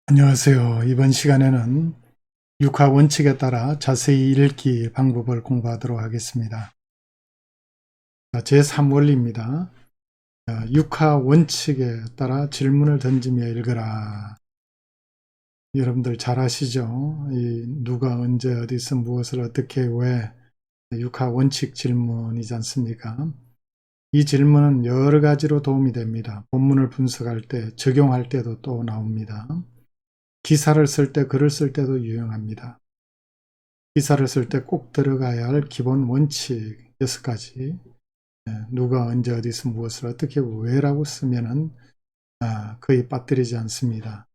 안녕하세요. 이번 시간에는 육하 원칙에 따라 자세히 읽기 방법을 공부하도록 하겠습니다. 제3원리입니다. 육하 원칙에 따라 질문을 던지며 읽어라. 여러분들 잘 아시죠? 누가 언제 어디서 무엇을 어떻게 왜 육하 원칙 질문이지 않습니까? 이 질문은 여러 가지로 도움이 됩니다. 본문을 분석할 때, 적용할 때도 또 나옵니다. 기사를 쓸 때, 글을 쓸 때도 유용합니다. 기사를 쓸 때 꼭 들어가야 할 기본 원칙 6가지. 누가 언제 어디서 무엇을 어떻게 왜라고 쓰면은 거의 빠뜨리지 않습니다.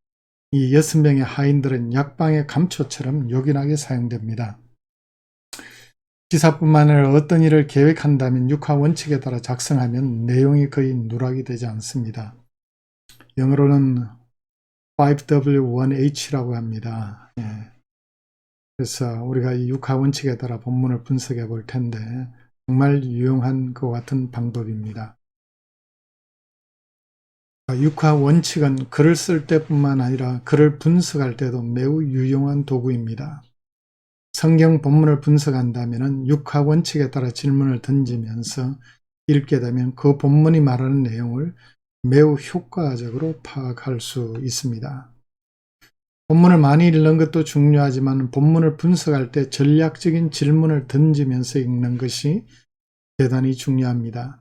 이 6명의 하인들은 약방의 감초처럼 요긴하게 사용됩니다. 기사뿐만 아니라 어떤 일을 계획한다면 육하 원칙에 따라 작성하면 내용이 거의 누락이 되지 않습니다. 영어로는 5W1H라고 합니다. 그래서 우리가 이 육하 원칙에 따라 본문을 분석해 볼 텐데 정말 유용한 것 같은 방법입니다. 육하 원칙은 글을 쓸 때뿐만 아니라 글을 분석할 때도 매우 유용한 도구입니다. 성경 본문을 분석한다면 육하 원칙에 따라 질문을 던지면서 읽게 되면 그 본문이 말하는 내용을 매우 효과적으로 파악할 수 있습니다. 본문을 많이 읽는 것도 중요하지만 본문을 분석할 때 전략적인 질문을 던지면서 읽는 것이 대단히 중요합니다.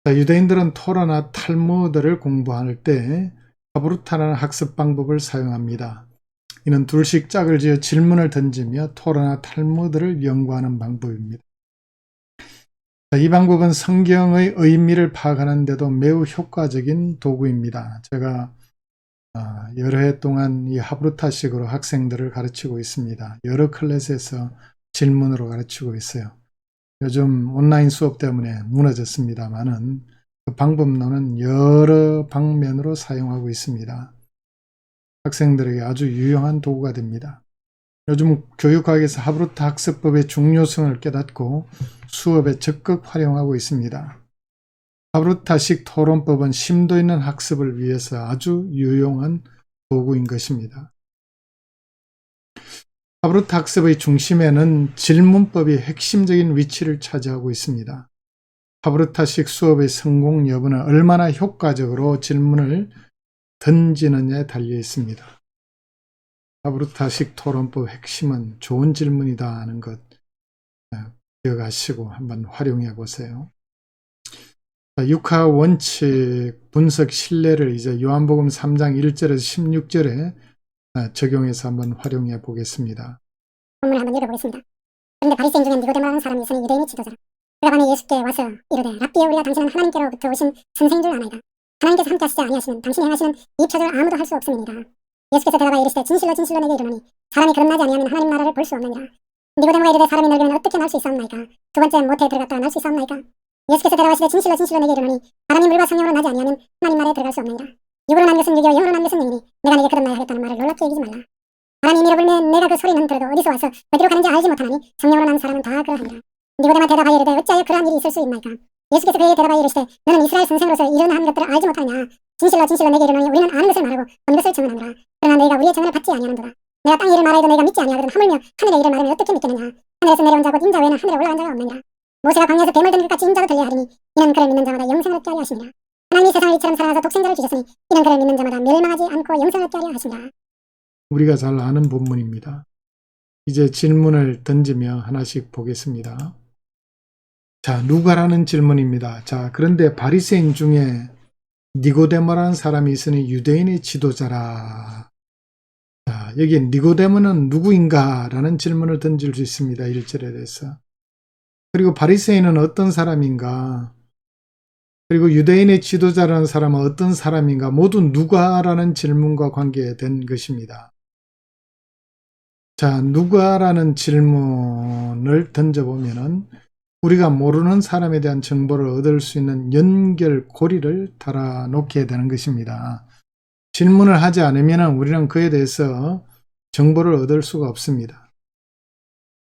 유대인들은 토라나 탈무드를 공부할 때 하브루타라는 학습 방법을 사용합니다. 이는 둘씩 짝을 지어 질문을 던지며 토라나 탈무드를 연구하는 방법입니다. 이 방법은 성경의 의미를 파악하는 데도 매우 효과적인 도구입니다. 제가 여러 해 동안 이 하브루타식으로 학생들을 가르치고 있습니다. 여러 클래스에서 질문으로 가르치고 있어요. 요즘 온라인 수업 때문에 무너졌습니다만은 그 방법론은 여러 방면으로 사용하고 있습니다. 학생들에게 아주 유용한 도구가 됩니다. 요즘 교육학에서 하브루타 학습법의 중요성을 깨닫고 수업에 적극 활용하고 있습니다. 하브루타식 토론법은 심도 있는 학습을 위해서 아주 유용한 도구인 것입니다. 하브루타 학습의 중심에는 질문법이 핵심적인 위치를 차지하고 있습니다. 하브루타식 수업의 성공 여부는 얼마나 효과적으로 질문을 던지느냐에 달려 있습니다. 하브루타식 토론법 핵심은 좋은 질문이다 하는 것 기억하시고 한번 활용해 보세요. 육하 원칙 분석 신뢰를 이제 요한복음 3장 1절에서 16절에 적용해서 한번 활용해 보겠습니다. 본문을 한번 읽어보겠습니다. 그런데 바리새인 중에 니고데모라는 사람이 있으니 유대인의 지도자라. 그가 밤에 예수께 와서 이르되 랍비여 우리가 당신은 하나님께로부터 오신 선생인 줄 아나이다. 하나님께서 함께 하시지 아니하시면 당신이 행하시는 이 표적을 아무도 할 수 없음이니라. 예수께서 대답하여 이르시되 진실로 진실로 내게 이르노니 사람이 거듭나지 아니하면 하나님 나라를 볼 수 없느니라. 니고데모가 이르되 사람이 늙으면 어떻게 날 수 있사옵나이까? 두 번째 모태에 들어갔다가 날 수 있사옵나이까? 예수께서 대답하시되 진실로 진실로 내게 이르노니 사람이 물과 성령으로 나지 아니하면 하나님 나라에 들어갈 수 없느니라. 육으로 난 것은 육이요 영으로 난 것은 영이니 내가 네게 거듭나야 하겠다는 말을 놀랍게 여기지 말라. 바람이 이미로 불면 내가 그 소리는 들어도 어디서 와서 어디로 가는지 알지 못하나니 성령으로 난 사람은 다 그러하니라. 니고데마 대답하여 이르되 어찌하여 그러한 일이 있을 수 있나이까? 예수께서 그에게 대답하여 이르시되 너는 이스라엘 선생으로서 이러한 것들을 알지 못하느냐? 진실로 진실로 내게 이르노니 우리는 아는 것을 말하고 본 것을 증언하노라. 그러나 너희가 우리의 증언을 받지 아니하는도다. 내가 땅 일을 말하여도 너희가 믿지 아니하거든 하물며 하늘의 일을 말하면 어떻게 믿겠느냐? 하늘에서 내려온 자곧 인자 외에는 하늘에 올라간 자가 없느니라. 모세가 광야에서 뱀을 든 것 같이 인자도 들려하리니 이는 그를 믿는 자마다 영생을 얻게 하려 하시니라. 하나님이 세상을 이처럼 사랑하사 독생자를 주셨으니 이는 그를 믿는 자마다 멸망하지 않고 영생을 얻게 하려 하시니라. 우리가 잘 아는 본문입니다. 이제 질문을 던지며 하나씩 보겠습니다. 자, 누가라는 질문입니다. 자, 그런데 바리새인 중에 니고데모라는 사람이 있으니 유대인의 지도자라. 자, 여기 니고데모는 누구인가? 라는 질문을 던질 수 있습니다. 1절에 대해서. 그리고 바리새인은 어떤 사람인가? 그리고 유대인의 지도자라는 사람은 어떤 사람인가? 모두 누가라는 질문과 관계된 것입니다. 자, 누가라는 질문을 던져보면은 우리가 모르는 사람에 대한 정보를 얻을 수 있는 연결고리를 달아놓게 되는 것입니다. 질문을 하지 않으면 우리는 그에 대해서 정보를 얻을 수가 없습니다.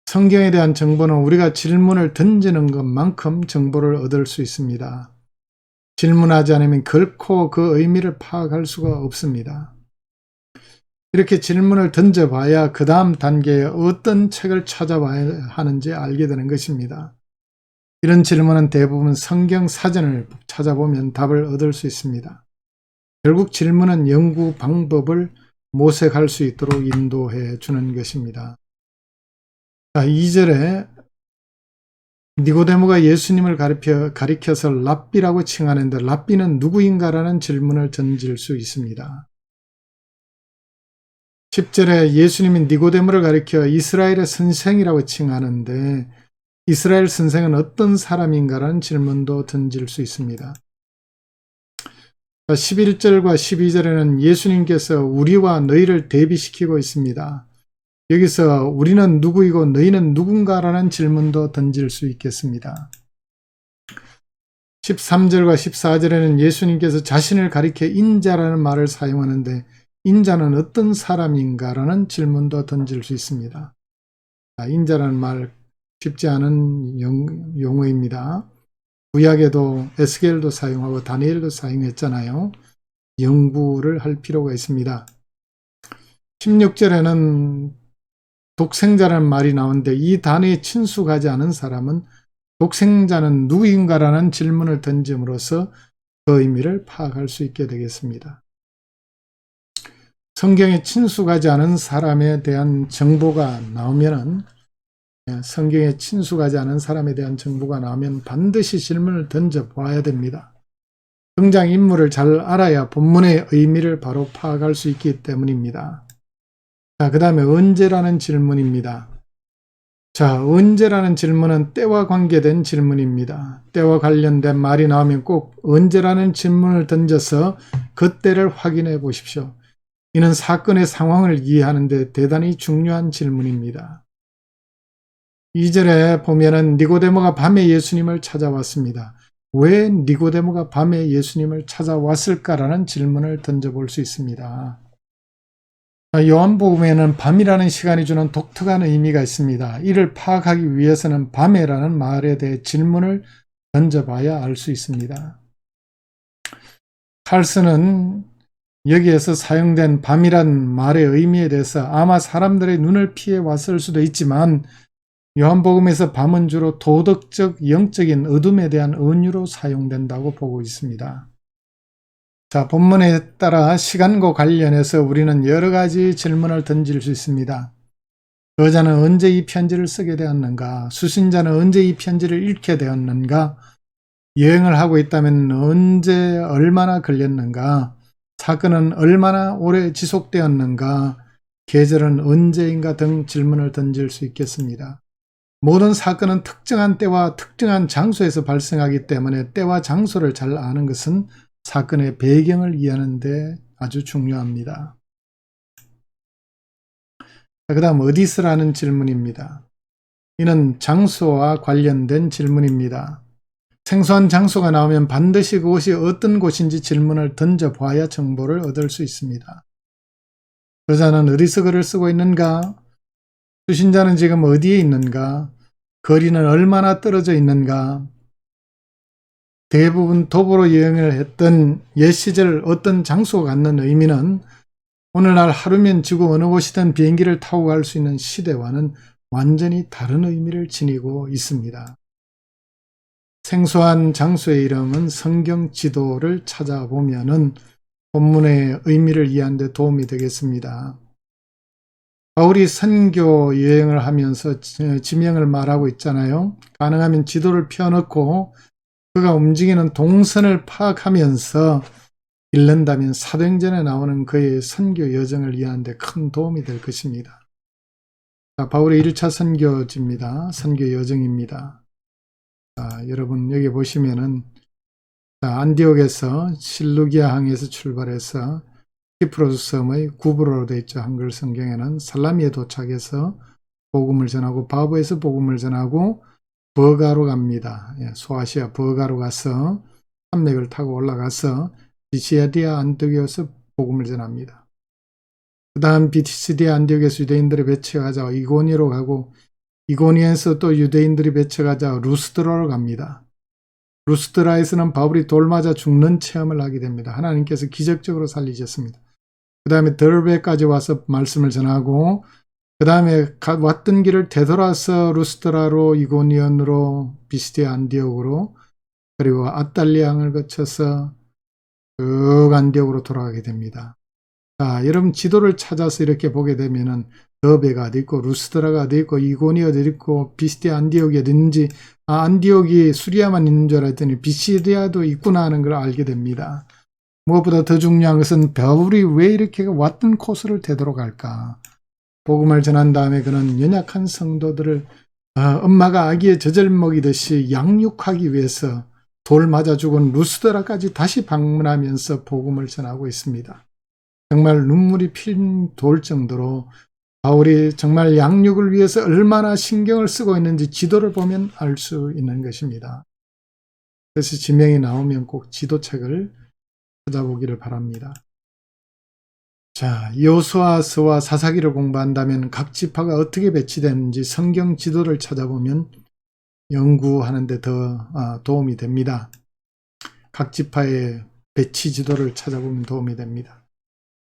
성경에 대한 정보는 우리가 질문을 던지는 것만큼 정보를 얻을 수 있습니다. 질문하지 않으면 결코 그 의미를 파악할 수가 없습니다. 이렇게 질문을 던져봐야 그 다음 단계에 어떤 책을 찾아봐야 하는지 알게 되는 것입니다. 이런 질문은 대부분 성경 사전을 찾아보면 답을 얻을 수 있습니다. 결국 질문은 연구 방법을 모색할 수 있도록 인도해 주는 것입니다. 자, 2절에 니고데모가 예수님을 가리켜서 랍비라고 칭하는데 랍비는 누구인가라는 질문을 던질 수 있습니다. 10절에 예수님이 니고데모를 가리켜 이스라엘의 선생이라고 칭하는데 이스라엘 선생은 어떤 사람인가라는 질문도 던질 수 있습니다. 11절과 12절에는 예수님께서 우리와 너희를 대비시키고 있습니다. 여기서 우리는 누구이고 너희는 누군가라는 질문도 던질 수 있겠습니다. 13절과 14절에는 예수님께서 자신을 가리켜 인자라는 말을 사용하는데 인자는 어떤 사람인가라는 질문도 던질 수 있습니다. 인자라는 말 쉽지 않은 용어입니다. 구약에도 에스겔도 사용하고 다니엘도 사용했잖아요. 연구를 할 필요가 있습니다. 16절에는 독생자라는 말이 나오는데 이 단어에 친숙하지 않은 사람은 독생자는 누구인가라는 질문을 던짐으로써 그 의미를 파악할 수 있게 되겠습니다. 성경에 친숙하지 않은 사람에 대한 정보가 나오면은 성경에 친숙하지 않은 사람에 대한 정보가 나오면 반드시 질문을 던져봐야 됩니다. 등장인물을 잘 알아야 본문의 의미를 바로 파악할 수 있기 때문입니다. 자, 그 다음에 언제라는 질문입니다. 자, 언제라는 질문은 때와 관계된 질문입니다. 때와 관련된 말이 나오면 꼭 언제라는 질문을 던져서 그 때를 확인해 보십시오. 이는 사건의 상황을 이해하는 데 대단히 중요한 질문입니다. 2절에 보면은 니고데모가 밤에 예수님을 찾아왔습니다. 왜 니고데모가 밤에 예수님을 찾아왔을까라는 질문을 던져볼 수 있습니다. 요한복음에는 밤이라는 시간이 주는 독특한 의미가 있습니다. 이를 파악하기 위해서는 밤에라는 말에 대해 질문을 던져봐야 알 수 있습니다. 칼슨은 여기에서 사용된 밤이란 말의 의미에 대해서 아마 사람들의 눈을 피해 왔을 수도 있지만 요한복음에서 밤은 주로 도덕적, 영적인 어둠에 대한 은유로 사용된다고 보고 있습니다. 자, 본문에 따라 시간과 관련해서 우리는 여러 가지 질문을 던질 수 있습니다. 저자는 언제 이 편지를 쓰게 되었는가? 수신자는 언제 이 편지를 읽게 되었는가? 여행을 하고 있다면 언제 얼마나 걸렸는가? 사건은 얼마나 오래 지속되었는가? 계절은 언제인가 등 질문을 던질 수 있겠습니다. 모든 사건은 특정한 때와 특정한 장소에서 발생하기 때문에 때와 장소를 잘 아는 것은 사건의 배경을 이해하는 데 아주 중요합니다. 그 다음 어디서라는 질문입니다. 이는 장소와 관련된 질문입니다. 생소한 장소가 나오면 반드시 그곳이 어떤 곳인지 질문을 던져봐야 정보를 얻을 수 있습니다. 저자는 어디서 글을 쓰고 있는가? 수신자는 지금 어디에 있는가? 거리는 얼마나 떨어져 있는가? 대부분 도보로 여행을 했던 옛 시절 어떤 장소가 갖는 의미는 오늘날 하루면 지구 어느 곳이든 비행기를 타고 갈 수 있는 시대와는 완전히 다른 의미를 지니고 있습니다. 생소한 장소의 이름은 성경 지도를 찾아보면은 본문의 의미를 이해하는 데 도움이 되겠습니다. 바울이 선교 여행을 하면서 지명을 말하고 있잖아요. 가능하면 지도를 펴놓고 그가 움직이는 동선을 파악하면서 읽는다면 사도행전에 나오는 그의 선교 여정을 이해하는 데 큰 도움이 될 것입니다. 자, 바울의 1차 선교지입니다. 선교 여정입니다. 자, 여러분 여기 보시면은 안디옥에서 실루기아 항에서 출발해서 키프로스 섬의 구브로로 되어 있죠. 한글 성경에는 살라미에 도착해서 복음을 전하고 바브에서 복음을 전하고 버가로 갑니다. 소아시아 버가로 가서 산맥을 타고 올라가서 비시디아 안디옥에서 복음을 전합니다. 그 다음 비시디아 안디옥에서 유대인들이 배쳐가자 이고니로 가고 이고니에서 또 유대인들이 배쳐가자 루스드라로 갑니다. 루스드라에서는 바울이 돌 맞아 죽는 체험을 하게 됩니다. 하나님께서 기적적으로 살리셨습니다. 그 다음에 더베까지 와서 말씀을 전하고, 그 다음에 왔던 길을 되돌아서 루스드라로, 이고니온으로, 비스디아, 안디옥으로, 그리고 아탈리앙을 거쳐서 쭉 안디옥으로 돌아가게 됩니다. 자, 여러분 지도를 찾아서 이렇게 보게 되면은 더베가 어디 있고, 루스드라가 어디 있고, 이고니 어디 있고, 비스디아, 안디옥이 어디 있는지, 안디옥이 수리아만 있는 줄 알았더니 비시디아도 있구나 하는 걸 알게 됩니다. 무엇보다 더 중요한 것은 바울이 왜 이렇게 왔던 코스를 되돌아갈까? 복음을 전한 다음에 그는 연약한 성도들을 엄마가 아기의 젖을 먹이듯이 양육하기 위해서 돌 맞아 죽은 루스드라까지 다시 방문하면서 복음을 전하고 있습니다. 정말 눈물이 핀 돌 정도로 바울이 정말 양육을 위해서 얼마나 신경을 쓰고 있는지 지도를 보면 알 수 있는 것입니다. 그래서 지명이 나오면 꼭 지도책을 찾아보기를 바랍니다. 자, 여호수아서와 사사기를 공부한다면 각 지파가 어떻게 배치되는지 성경 지도를 찾아보면 연구하는 데 더 도움이 됩니다. 각 지파의 배치 지도를 찾아보면 도움이 됩니다.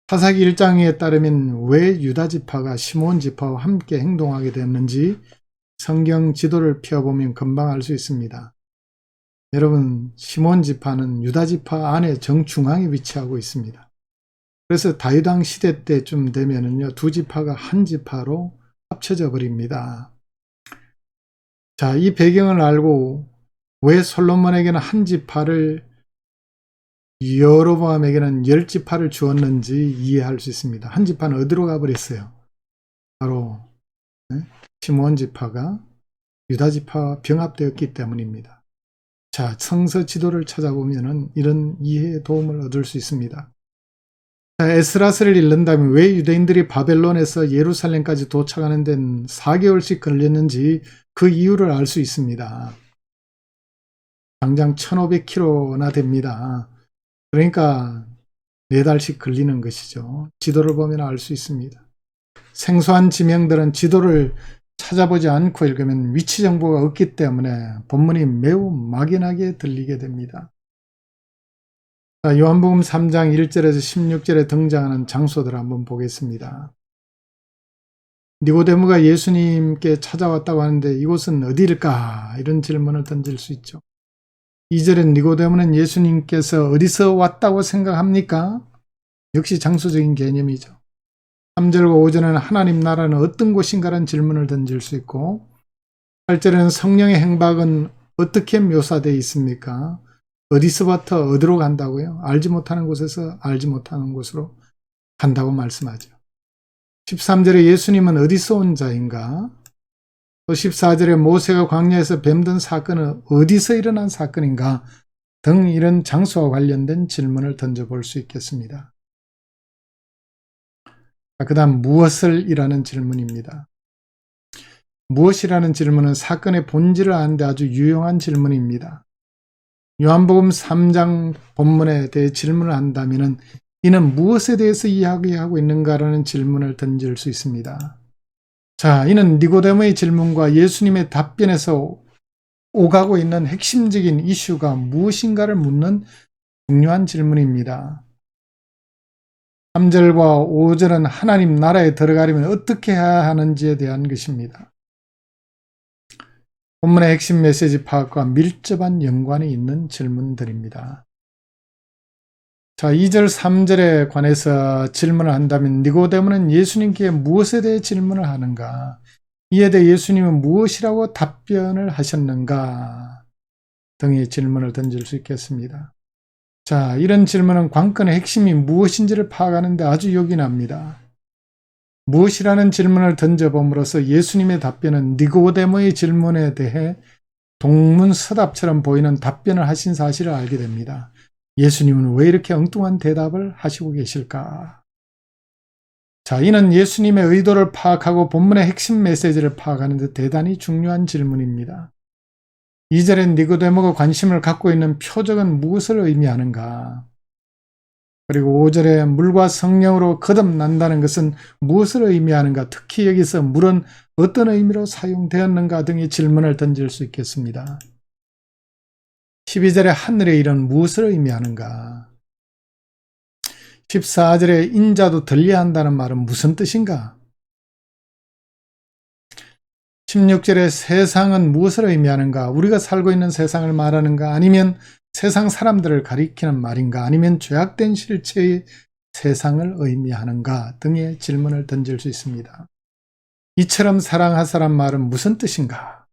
사사기 1장에 따르면 왜 유다 지파가 시므온 지파와 함께 행동하게 됐는지 성경 지도를 펴보면 금방 알 수 있습니다. 여러분, 시므온 지파는 유다 지파 안에 정중앙에 위치하고 있습니다. 그래서 다윗왕 시대 때쯤 되면은요, 두 지파가 한 지파로 합쳐져 버립니다. 자, 이 배경을 알고 왜 솔로몬에게는 한 지파를, 여로보암에게는 10지파를 주었는지 이해할 수 있습니다. 한 지파는 어디로 가버렸어요? 바로 시므온 지파가 유다 지파와 병합되었기 때문입니다. 자, 성서 지도를 찾아보면은 이런 이해에 도움을 얻을 수 있습니다. 자, 에스라스를 읽는다면 왜 유대인들이 바벨론에서 예루살렘까지 도착하는 데는 4개월씩 걸렸는지 그 이유를 알 수 있습니다. 당장 1500km나 됩니다. 그러니까 4달씩 걸리는 것이죠. 지도를 보면 알 수 있습니다. 생소한 지명들은 지도를 찾아보지 않고 읽으면 위치 정보가 없기 때문에 본문이 매우 막연하게 들리게 됩니다. 자, 요한복음 3장 1절에서 16절에 등장하는 장소들을 한번 보겠습니다. 니고데모가 예수님께 찾아왔다고 하는데 이곳은 어디일까? 이런 질문을 던질 수 있죠. 2절엔 니고데모는 예수님께서 어디서 왔다고 생각합니까? 역시 장소적인 개념이죠. 3절과 5절에는 하나님 나라는 어떤 곳인가라는 질문을 던질 수 있고, 8절에는 성령의 행박은 어떻게 묘사되어 있습니까? 어디서부터 어디로 간다고요? 알지 못하는 곳에서 알지 못하는 곳으로 간다고 말씀하죠. 13절에 예수님은 어디서 온 자인가? 또 14절에 모세가 광야에서 뱀든 사건은 어디서 일어난 사건인가? 등 이런 장소와 관련된 질문을 던져볼 수 있겠습니다. 그 다음 무엇을 이라는 질문입니다. 무엇이라는 질문은 사건의 본질을 아는데 아주 유용한 질문입니다. 요한복음 3장 본문에 대해 질문을 한다면 이는 무엇에 대해서 이야기하고 있는가라는 질문을 던질 수 있습니다. 자, 이는 니고데모의 질문과 예수님의 답변에서 오가고 있는 핵심적인 이슈가 무엇인가를 묻는 중요한 질문입니다. 3절과 5절은 하나님 나라에 들어가려면 어떻게 해야 하는지에 대한 것입니다. 본문의 핵심 메시지 파악과 밀접한 연관이 있는 질문들입니다. 자, 2절, 3절에 관해서 질문을 한다면 니고데모는 예수님께 무엇에 대해 질문을 하는가? 이에 대해 예수님은 무엇이라고 답변을 하셨는가? 등의 질문을 던질 수 있겠습니다. 자, 이런 질문은 관건의 핵심이 무엇인지를 파악하는 데 아주 요긴합니다. 무엇이라는 질문을 던져봄으로써 예수님의 답변은 니고데모의 질문에 대해 동문서답처럼 보이는 답변을 하신 사실을 알게 됩니다. 예수님은 왜 이렇게 엉뚱한 대답을 하시고 계실까? 자, 이는 예수님의 의도를 파악하고 본문의 핵심 메시지를 파악하는 데 대단히 중요한 질문입니다. 2절엔 니고데모가 관심을 갖고 있는 표적은 무엇을 의미하는가? 그리고 5절에 물과 성령으로 거듭난다는 것은 무엇을 의미하는가? 특히 여기서 물은 어떤 의미로 사용되었는가 등의 질문을 던질 수 있겠습니다. 12절에 하늘의 일은 무엇을 의미하는가? 14절에 인자도 들려한다는 말은 무슨 뜻인가? 16절에 세상은 무엇을 의미하는가? 우리가 살고 있는 세상을 말하는가? 아니면 세상 사람들을 가리키는 말인가? 아니면 죄악된 실체의 세상을 의미하는가? 등의 질문을 던질 수 있습니다. 이처럼 사랑하사란 말은 무슨 뜻인가?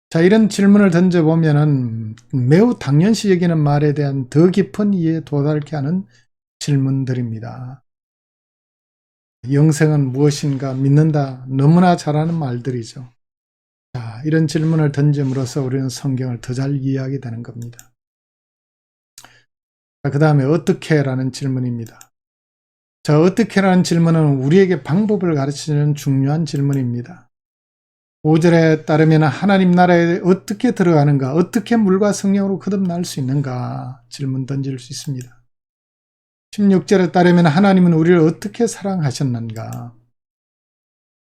자, 이런 질문을 던져보면은 매우 당연시 여기는 말에 대한 더 깊은 이해에 도달케 하는 질문들입니다. 영생은 무엇인가 믿는다. 너무나 잘하는 말들이죠. 자, 이런 질문을 던짐으로써 우리는 성경을 더 잘 이해하게 되는 겁니다. 그 다음에 어떻게? 라는 질문입니다. 자, 어떻게? 라는 질문은 우리에게 방법을 가르치는 중요한 질문입니다. 5절에 따르면 하나님 나라에 어떻게 들어가는가? 어떻게 물과 성령으로 거듭날 수 있는가? 질문 던질 수 있습니다. 16절에 따르면 하나님은 우리를 어떻게 사랑하셨는가?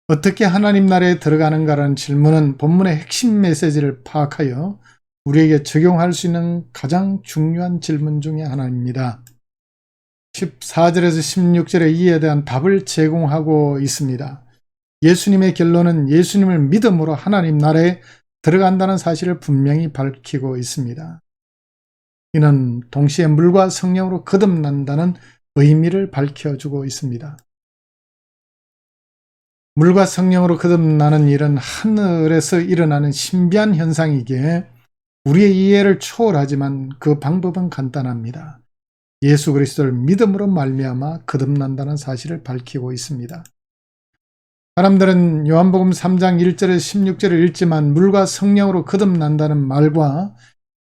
어떻게 하나님 나라에 들어가는가라는 질문은 본문의 핵심 메시지를 파악하여 우리에게 적용할 수 있는 가장 중요한 질문 중에 하나입니다. 14절에서 16절에 이에 대한 답을 제공하고 있습니다. 예수님의 결론은 예수님을 믿음으로 하나님 나라에 들어간다는 사실을 분명히 밝히고 있습니다. 이는 동시에 물과 성령으로 거듭난다는 의미를 밝혀주고 있습니다. 물과 성령으로 거듭나는 일은 하늘에서 일어나는 신비한 현상이기에 우리의 이해를 초월하지만 그 방법은 간단합니다. 예수 그리스도를 믿음으로 말미암아 거듭난다는 사실을 밝히고 있습니다. 사람들은 요한복음 3장 1절에서 16절을 읽지만 물과 성령으로 거듭난다는 말과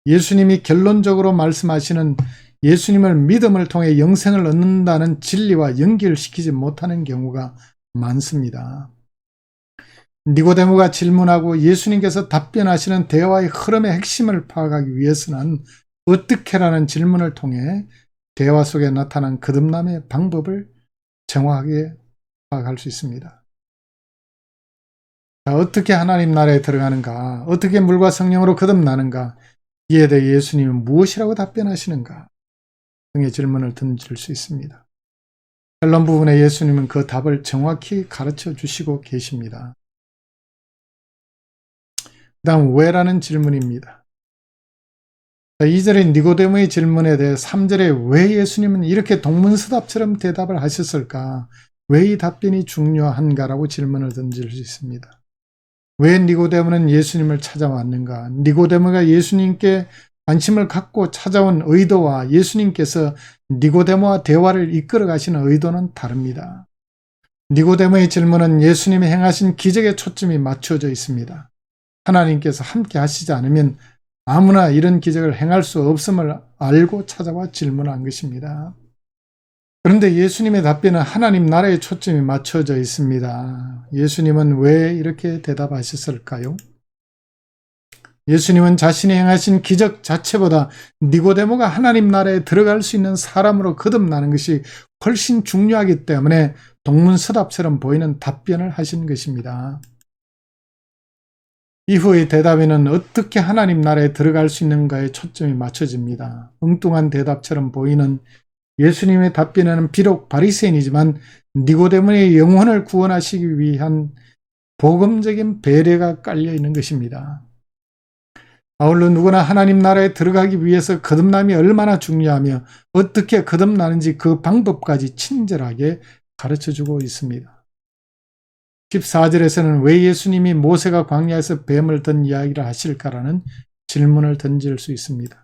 예수님이 결론적으로 말씀하시는 예수님을 믿음을 통해 영생을 얻는다는 진리와 연결시키지 못하는 경우가 많습니다. 니고데모가 질문하고 예수님께서 답변하시는 대화의 흐름의 핵심을 파악하기 위해서는 어떻게라는 질문을 통해 대화 속에 나타난 거듭남의 방법을 정확하게 파악할 수 있습니다. 자, 어떻게 하나님 나라에 들어가는가? 어떻게 물과 성령으로 거듭나는가? 이에 대해 예수님은 무엇이라고 답변하시는가? 등의 질문을 던질 수 있습니다. 결론 부분에 예수님은 그 답을 정확히 가르쳐 주시고 계십니다. 그 다음 왜라는 질문입니다. 2절의 니고데모의 질문에 대해 3절에 왜 예수님은 이렇게 동문서답처럼 대답을 하셨을까? 왜 이 답변이 중요한가라고 질문을 던질 수 있습니다. 왜 니고데모는 예수님을 찾아왔는가? 니고데모가 예수님께 관심을 갖고 찾아온 의도와 예수님께서 니고데모와 대화를 이끌어 가시는 의도는 다릅니다. 니고데모의 질문은 예수님이 행하신 기적에 초점이 맞춰져 있습니다. 하나님께서 함께 하시지 않으면 아무나 이런 기적을 행할 수 없음을 알고 찾아와 질문한 것입니다. 그런데 예수님의 답변은 하나님 나라에 초점이 맞춰져 있습니다. 예수님은 왜 이렇게 대답하셨을까요? 예수님은 자신이 행하신 기적 자체보다 니고데모가 하나님 나라에 들어갈 수 있는 사람으로 거듭나는 것이 훨씬 중요하기 때문에 동문서답처럼 보이는 답변을 하신 것입니다. 이후의 대답에는 어떻게 하나님 나라에 들어갈 수 있는가에 초점이 맞춰집니다. 엉뚱한 대답처럼 보이는 예수님의 답변에는 비록 바리새인이지만 니고데모의 영혼을 구원하시기 위한 복음적인 배려가 깔려 있는 것입니다. 아울러 누구나 하나님 나라에 들어가기 위해서 거듭남이 얼마나 중요하며 어떻게 거듭나는지 그 방법까지 친절하게 가르쳐주고 있습니다. 14절에서는 왜 예수님이 모세가 광야에서 뱀을 든 이야기를 하실까라는 질문을 던질 수 있습니다.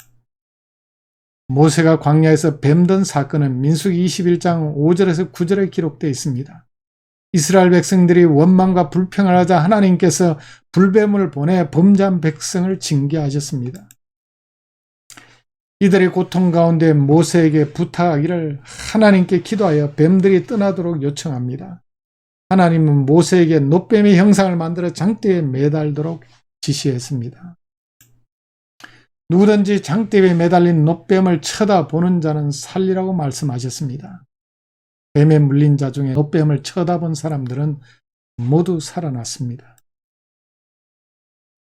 모세가 광야에서 뱀 든 사건은 민수기 21장 5절에서 9절에 기록되어 있습니다. 이스라엘 백성들이 원망과 불평을 하자 하나님께서 불뱀을 보내 범죄한 백성을 징계하셨습니다. 이들의 고통 가운데 모세에게 부탁하기를 하나님께 기도하여 뱀들이 떠나도록 요청합니다. 하나님은 모세에게 놋뱀의 형상을 만들어 장대에 매달도록 지시했습니다. 누구든지 장대에 매달린 놋뱀을 쳐다보는 자는 살리라고 말씀하셨습니다. 뱀에 물린 자 중에 놋뱀을 쳐다본 사람들은 모두 살아났습니다.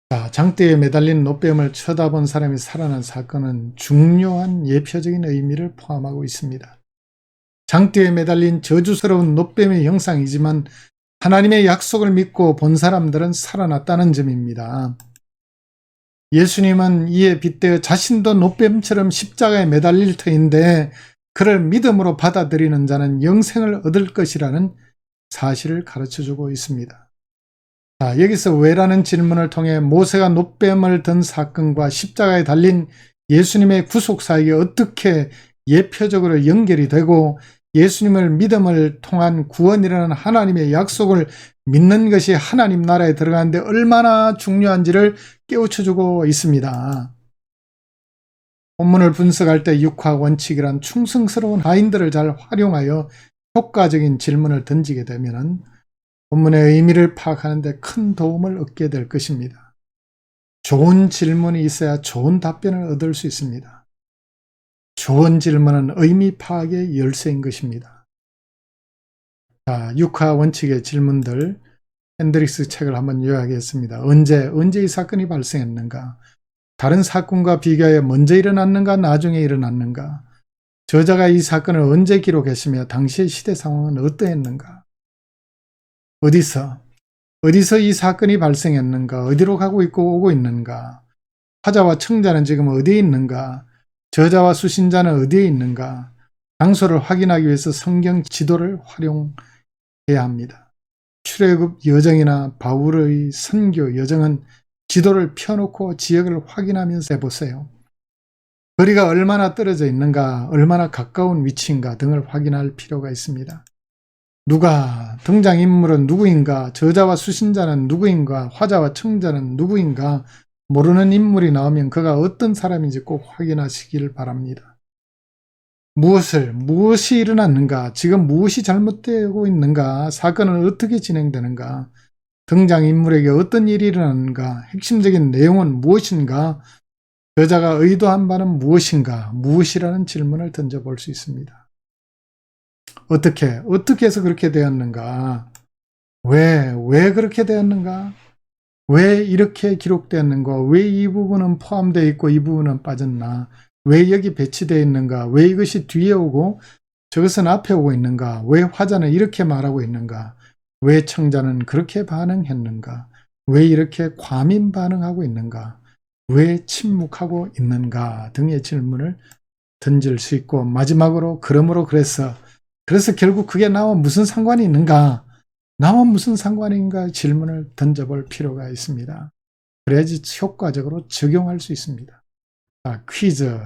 자, 장대에 매달린 노뱀을 쳐다본 사람이 살아난 사건은 중요한 예표적인 의미를 포함하고 있습니다. 장대에 매달린 저주스러운 노뱀의 형상이지만 하나님의 약속을 믿고 본 사람들은 살아났다는 점입니다. 예수님은 이에 빗대어 자신도 노뱀처럼 십자가에 매달릴 터인데 그를 믿음으로 받아들이는 자는 영생을 얻을 것이라는 사실을 가르쳐주고 있습니다. 자, 여기서 왜라는 질문을 통해 모세가 노뱀을 든 사건과 십자가에 달린 예수님의 구속사역이 어떻게 예표적으로 연결이 되고 예수님을 믿음을 통한 구원이라는 하나님의 약속을 믿는 것이 하나님 나라에 들어가는데 얼마나 중요한지를 깨우쳐주고 있습니다. 본문을 분석할 때 육화 원칙이란 충성스러운 하인들을 잘 활용하여 효과적인 질문을 던지게 되면 본문의 의미를 파악하는 데 큰 도움을 얻게 될 것입니다. 좋은 질문이 있어야 좋은 답변을 얻을 수 있습니다. 좋은 질문은 의미 파악의 열쇠인 것입니다. 자, 육화 원칙의 질문들 핸드릭스 책을 한번 요약했습니다. 언제 이 사건이 발생했는가? 다른 사건과 비교하여 먼저 일어났는가? 나중에 일어났는가? 저자가 이 사건을 언제 기록했으며 당시의 시대 상황은 어떠했는가? 어디서 이 사건이 발생했는가? 어디로 가고 있고 오고 있는가? 화자와 청자는 지금 어디에 있는가? 저자와 수신자는 어디에 있는가? 장소를 확인하기 위해서 성경 지도를 활용해야 합니다. 출애굽 여정이나 바울의 선교 여정은 지도를 펴놓고 지역을 확인하면서 해보세요. 거리가 얼마나 떨어져 있는가, 얼마나 가까운 위치인가 등을 확인할 필요가 있습니다. 등장인물은 누구인가, 저자와 수신자는 누구인가, 화자와 청자는 누구인가, 모르는 인물이 나오면 그가 어떤 사람인지 꼭 확인하시길 바랍니다. 무엇이 일어났는가, 지금 무엇이 잘못되고 있는가, 사건은 어떻게 진행되는가, 등장인물에게 어떤 일이 일어났는가, 핵심적인 내용은 무엇인가, 저자가 의도한 바는 무엇인가, 무엇이라는 질문을 던져볼 수 있습니다. 어떻게 해서 그렇게 되었는가? 왜 그렇게 되었는가? 왜 이렇게 기록되었는가? 왜 이 부분은 포함되어 있고 이 부분은 빠졌나? 왜 여기 배치되어 있는가? 왜 이것이 뒤에 오고 저것은 앞에 오고 있는가? 왜 화자는 이렇게 말하고 있는가? 왜 청자는 그렇게 반응했는가? 왜 이렇게 과민 반응하고 있는가? 왜 침묵하고 있는가? 등의 질문을 던질 수 있고, 마지막으로 그래서 결국 그게 나와 무슨 상관이 있는가? 나와 무슨 상관인가 질문을 던져볼 필요가 있습니다. 그래야지 효과적으로 적용할 수 있습니다. 자, 퀴즈.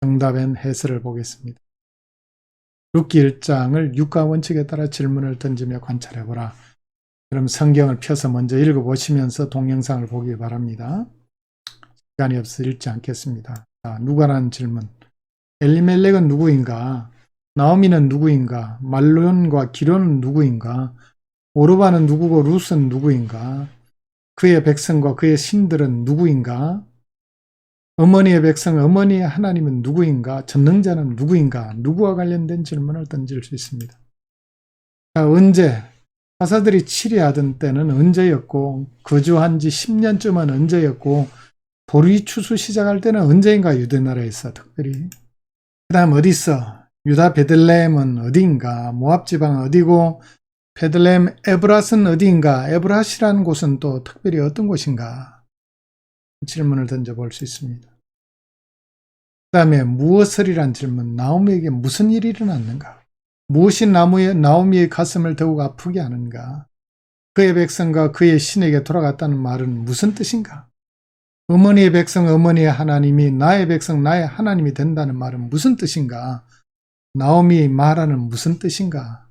정답엔 해설을 보겠습니다. 룻기 1장을 육가 원칙에 따라 질문을 던지며 관찰해보라. 그럼 성경을 펴서 먼저 읽어보시면서 동영상을 보기 바랍니다. 시간이 없어 읽지 않겠습니다. 자, 누가라는 질문. 엘리멜렉은 누구인가? 나오미는 누구인가? 말론과 기론은 누구인가? 오르바는 누구고 룻은 누구인가? 그의 백성과 그의 신들은 누구인가? 어머니의 백성, 어머니의 하나님은 누구인가? 전능자는 누구인가? 누구와 관련된 질문을 던질 수 있습니다. 자, 언제? 사사들이 치리하던 때는 언제였고, 거주한 지 10년쯤은 언제였고, 보리 추수 시작할 때는 언제인가? 유대나라에서 특별히. 그 다음 어디 있어? 유다 베들레헴은 어디인가? 모압 지방은 어디고, 베들레헴 에브랏은 어디인가? 에브랏이라는 곳은 또 특별히 어떤 곳인가? 질문을 던져볼 수 있습니다. 그 다음에 무엇을이란 질문, 나오미에게 무슨 일이 일어났는가? 무엇이 나오미의 가슴을 더욱 아프게 하는가? 그의 백성과 그의 신에게 돌아갔다는 말은 무슨 뜻인가? 어머니의 백성, 어머니의 하나님이 나의 백성, 나의 하나님이 된다는 말은 무슨 뜻인가? 나오미 말하는 무슨 뜻인가?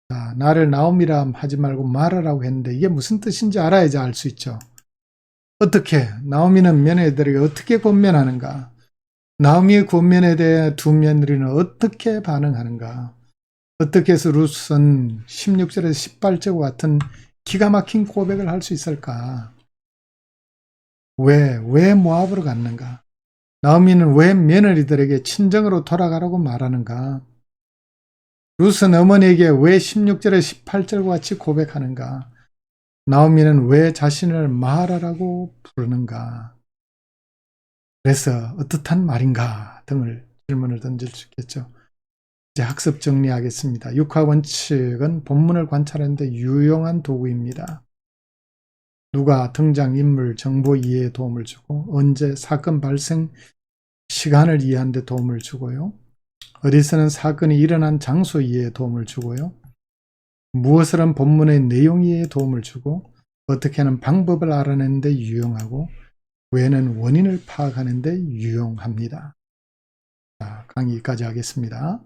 자, 나를 나오미라 하지 말고 말하라고 했는데 이게 무슨 뜻인지 알아야지 알 수 있죠. 어떻게? 나오미는 며느리들에게 어떻게 권면하는가? 나오미의 권면에 대해 두 며느리는 어떻게 반응하는가? 어떻게 해서 룻은 16절에서 18절과 같은 기가 막힌 고백을 할 수 있을까? 왜 모압으로 갔는가? 나오미는 왜 며느리들에게 친정으로 돌아가라고 말하는가? 룻은 어머니에게 왜 16절에 18절과 같이 고백하는가? 나오미는 왜 자신을 마라라고 부르는가? 그래서 어떻단 말인가? 등을 질문을 던질 수 있겠죠. 이제 학습 정리하겠습니다. 육하 원칙은 본문을 관찰하는 데 유용한 도구입니다. 누가 등장인물 정보 이해에 도움을 주고 언제 사건 발생 시간을 이해하는 데 도움을 주고요. 어디서는 사건이 일어난 장소 이해에 도움을 주고요. 무엇을 한 본문의 내용 이해에 도움을 주고 어떻게 하는 방법을 알아내는 데 유용하고 외에는 원인을 파악하는 데 유용합니다. 자, 강의 여기까지 하겠습니다.